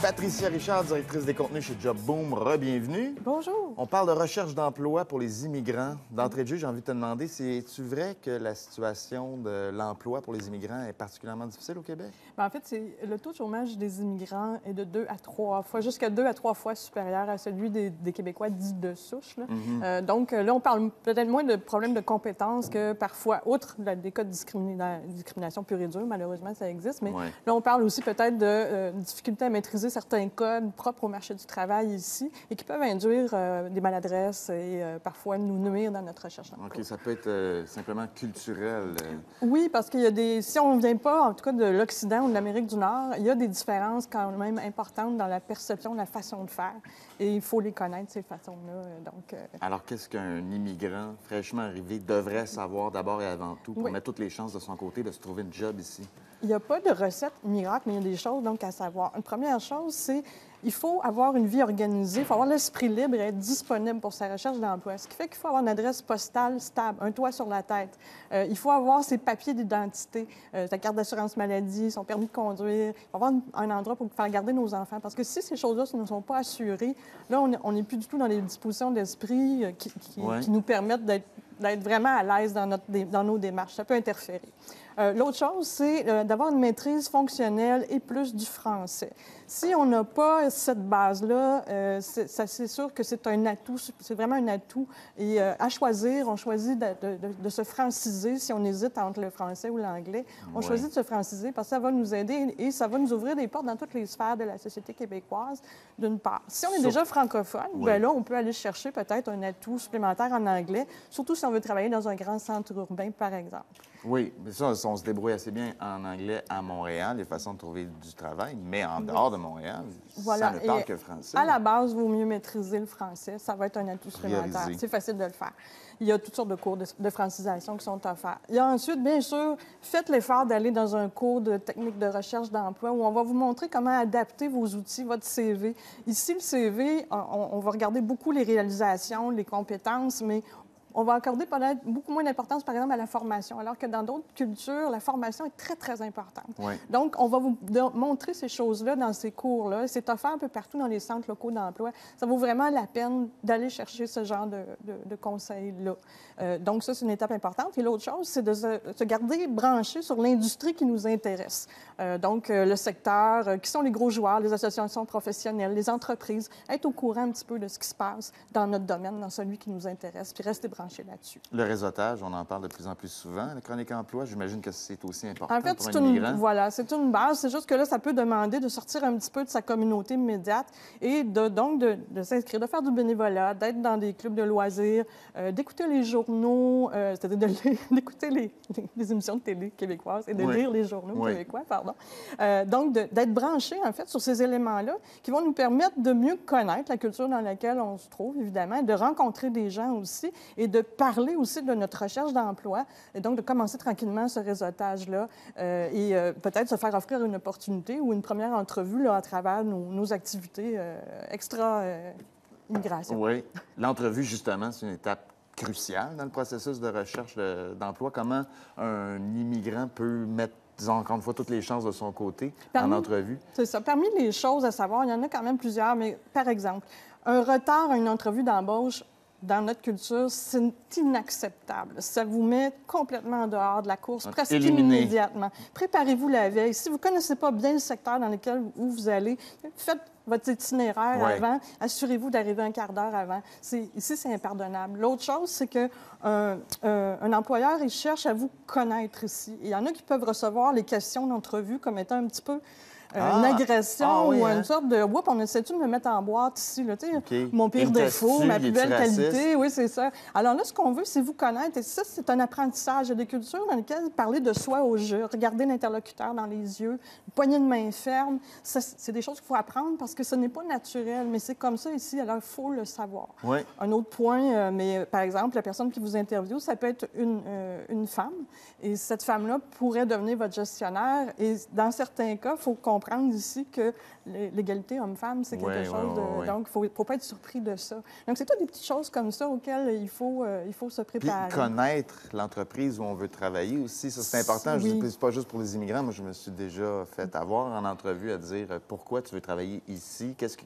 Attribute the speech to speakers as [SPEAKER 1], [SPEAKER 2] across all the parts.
[SPEAKER 1] Patricia Richard, directrice des contenus chez Job Boom. Re-bienvenue.
[SPEAKER 2] Bonjour.
[SPEAKER 1] On parle de recherche d'emploi pour les immigrants. D'entrée de jeu, j'ai envie de te demander, c'est-tu vrai que la situation de l'emploi pour les immigrants est particulièrement difficile au Québec?
[SPEAKER 2] Bien, en fait, le taux de chômage des immigrants est de 2 à 3 fois, jusqu'à 2 à 3 fois supérieur à celui des Québécois dits de souche. Là. Donc là, on parle peut-être moins de problèmes de compétences que parfois, outre des cas de discrimination pure et dure, malheureusement, ça existe, mais là, on parle aussi peut-être de difficultés à maîtriser certains codes propres au marché du travail ici et qui peuvent induire des maladresses et parfois nous nuire dans notre recherche d'emploi.
[SPEAKER 1] OK, ça peut être simplement culturel.
[SPEAKER 2] Oui, parce qu'il y a des... Si on ne vient pas, en tout cas, de l'Occident ou de l'Amérique du Nord, il y a des différences quand même importantes dans la perception de la façon de faire. Et il faut les connaître, ces façons-là.
[SPEAKER 1] Alors, qu'est-ce qu'un immigrant fraîchement arrivé devrait savoir d'abord et avant tout pour mettre toutes les chances de son côté de se trouver une job ici?
[SPEAKER 2] Il n'y a pas de recette miracle, mais il y a des choses donc à savoir. Une première chose, c'est il faut avoir une vie organisée, il faut avoir l'esprit libre et être disponible pour sa recherche d'emploi. Ce qui fait qu'il faut avoir une adresse postale stable, un toit sur la tête. Il faut avoir ses papiers d'identité, sa carte d'assurance maladie, son permis de conduire. Il faut avoir un endroit pour faire garder nos enfants. Parce que si ces choses-là ne sont pas assurées, là, on n'est plus du tout dans les dispositions d'esprit qui nous permettent d'être vraiment à l'aise dans nos démarches. Ça peut interférer. L'autre chose, c'est d'avoir une maîtrise fonctionnelle et plus du français. Si on n'a pas cette base-là, c'est sûr que c'est un atout, c'est vraiment un atout. Et à choisir, on choisit de se franciser si on hésite entre le français ou l'anglais. On choisit de se franciser parce que ça va nous aider et ça va nous ouvrir des portes dans toutes les sphères de la société québécoise, d'une part. Si on est déjà francophone, bien là, on peut aller chercher peut-être un atout supplémentaire en anglais, surtout si on veut travailler dans un grand centre urbain, par exemple.
[SPEAKER 1] Oui, mais ça, on se débrouille assez bien en anglais à Montréal, les façons de trouver du travail, mais en dehors de Montréal, ça ne parle que français.
[SPEAKER 2] À la base, il vaut mieux maîtriser le français. Ça va être un atout supplémentaire. C'est facile de le faire. Il y a toutes sortes de cours de francisation qui sont offerts. Il y a ensuite, bien sûr, faites l'effort d'aller dans un cours de technique de recherche d'emploi où on va vous montrer comment adapter vos outils, votre CV. Ici, le CV, on va regarder beaucoup les réalisations, les compétences, mais on va accorder peut-être beaucoup moins d'importance, par exemple, à la formation, alors que dans d'autres cultures, la formation est très, très importante. Donc, on va vous montrer ces choses-là dans ces cours-là. C'est offert un peu partout dans les centres locaux d'emploi. Ça vaut vraiment la peine d'aller chercher ce genre de conseils-là. Donc, ça, c'est une étape importante. Et l'autre chose, c'est de se garder branché sur l'industrie qui nous intéresse. Donc, le secteur, qui sont les gros joueurs, les associations professionnelles, les entreprises, être au courant un petit peu de ce qui se passe dans notre domaine, dans celui qui nous intéresse, puis rester branché là-dessus.
[SPEAKER 1] Le réseautage, on en parle de plus en plus souvent. La chronique emploi, j'imagine que c'est aussi important
[SPEAKER 2] en fait,
[SPEAKER 1] pour un immigrant.
[SPEAKER 2] Voilà, c'est une base. C'est juste que là, ça peut demander de sortir un petit peu de sa communauté immédiate et donc de s'inscrire, de faire du bénévolat, d'être dans des clubs de loisirs, d'écouter les journaux, c'est-à-dire d'écouter les émissions de télé québécoises et de lire les journaux québécois, pardon. Donc, d'être branché, en fait, sur ces éléments-là qui vont nous permettre de mieux connaître la culture dans laquelle on se trouve, évidemment, de rencontrer des gens aussi et de parler aussi de notre recherche d'emploi et donc de commencer tranquillement ce réseautage-là et peut-être se faire offrir une opportunité ou une première entrevue là, à travers nos activités extra-immigration.
[SPEAKER 1] Oui. L'entrevue, justement, c'est une étape cruciale dans le processus de recherche d'emploi. Comment un immigrant peut mettre, disons, encore une fois, toutes les chances de son côté en entrevue? C'est
[SPEAKER 2] ça. Parmi les choses à savoir, il y en a quand même plusieurs, mais par exemple, un retard à une entrevue d'embauche, dans notre culture, c'est inacceptable. Ça vous met complètement en dehors de la course, presque immédiatement. Préparez-vous la veille. Si vous ne connaissez pas bien le secteur dans lequel vous allez, faites votre itinéraire avant. Assurez-vous d'arriver un quart d'heure avant. Ici, c'est impardonnable. L'autre chose, c'est qu'un employeur, il cherche à vous connaître ici. Il y en a qui peuvent recevoir les questions d'entrevue comme étant un petit peu une agression ou une sorte de « Oups, on essaie-tu de me mettre en boîte ici? » Mon pire défaut, ma plus belle qualité. Oui, c'est ça. Alors là, ce qu'on veut, c'est vous connaître. Et ça, c'est un apprentissage. Il y a des cultures dans lesquelles parler de soi au jeu, regarder l'interlocuteur dans les yeux, une poignée de main ferme, c'est des choses qu'il faut apprendre parce que ce n'est pas naturel, mais c'est comme ça ici. Alors, il faut le savoir. Un autre point, mais par exemple, la personne qui vous interviewe, ça peut être une femme. Et cette femme-là pourrait devenir votre gestionnaire. Et dans certains cas, il faut qu'on comprendre ici que l'égalité homme-femme, c'est quelque chose de... Donc, il ne faut pas être surpris de ça. Donc, c'est toutes des petites choses comme ça auxquelles il faut se préparer.
[SPEAKER 1] Puis connaître l'entreprise où on veut travailler aussi, ça, c'est important. Oui. Je dis, c'est pas juste pour les immigrants. Moi, je me suis déjà fait avoir en entrevue à dire pourquoi tu veux travailler ici, qu'est-ce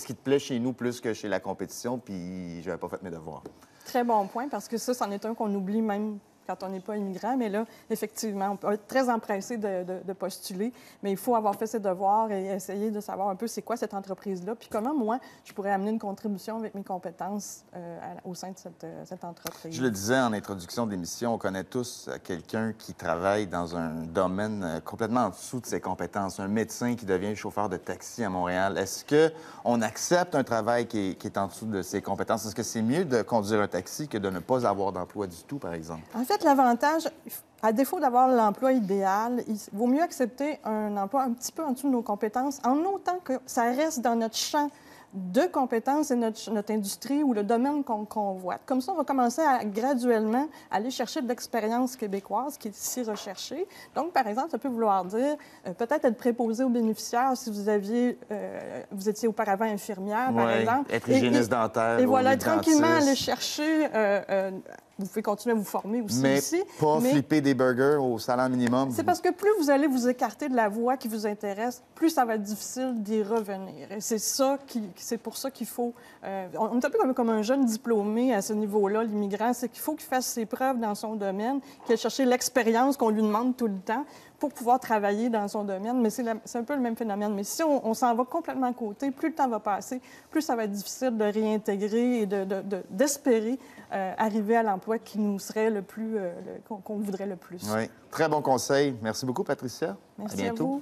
[SPEAKER 1] qui te plaît chez nous plus que chez la compétition, puis je n'avais pas fait mes devoirs.
[SPEAKER 2] Très bon point, parce que ça, c'en est un qu'on oublie même quand on n'est pas immigrant. Mais là, effectivement, on peut être très empressé de postuler, mais il faut avoir fait ses devoirs et essayer de savoir un peu c'est quoi cette entreprise-là, puis comment, moi, je pourrais amener une contribution avec mes compétences au sein de cette entreprise.
[SPEAKER 1] Je le disais en introduction de l'émission, on connaît tous quelqu'un qui travaille dans un domaine complètement en dessous de ses compétences, un médecin qui devient chauffeur de taxi à Montréal. Est-ce qu'on accepte un travail qui est en dessous de ses compétences? Est-ce que c'est mieux de conduire un taxi que de ne pas avoir d'emploi du tout, par exemple?
[SPEAKER 2] En fait, l'avantage, à défaut d'avoir l'emploi idéal, il vaut mieux accepter un emploi un petit peu en dessous de nos compétences, en autant que ça reste dans notre champ de compétences et notre industrie ou le domaine qu'on convoite. Comme ça, on va commencer à graduellement aller chercher de l'expérience québécoise qui est si recherchée. Donc, par exemple, ça peut vouloir dire peut-être être préposé aux bénéficiaires si vous étiez auparavant infirmière, par exemple.
[SPEAKER 1] Être hygiéniste dentaire.
[SPEAKER 2] Et voilà, tranquillement aller chercher... vous pouvez continuer à vous former aussi.
[SPEAKER 1] Mais pas flipper des burgers au salaire minimum.
[SPEAKER 2] C'est parce que plus vous allez vous écarter de la voie qui vous intéresse, plus ça va être difficile d'y revenir. Et c'est pour ça qu'il faut... on est un peu comme un jeune diplômé à ce niveau-là, l'immigrant, c'est qu'il faut qu'il fasse ses preuves dans son domaine, qu'il aille chercher l'expérience qu'on lui demande tout le temps pour pouvoir travailler dans son domaine. Mais c'est un peu le même phénomène. Mais si on s'en va complètement à côté, plus le temps va passer, plus ça va être difficile de réintégrer et d'espérer arriver à l'emploi qui nous serait le plus, qu'on voudrait le plus.
[SPEAKER 1] Oui. Très bon conseil. Merci beaucoup, Patricia.
[SPEAKER 2] Merci à bientôt. À vous.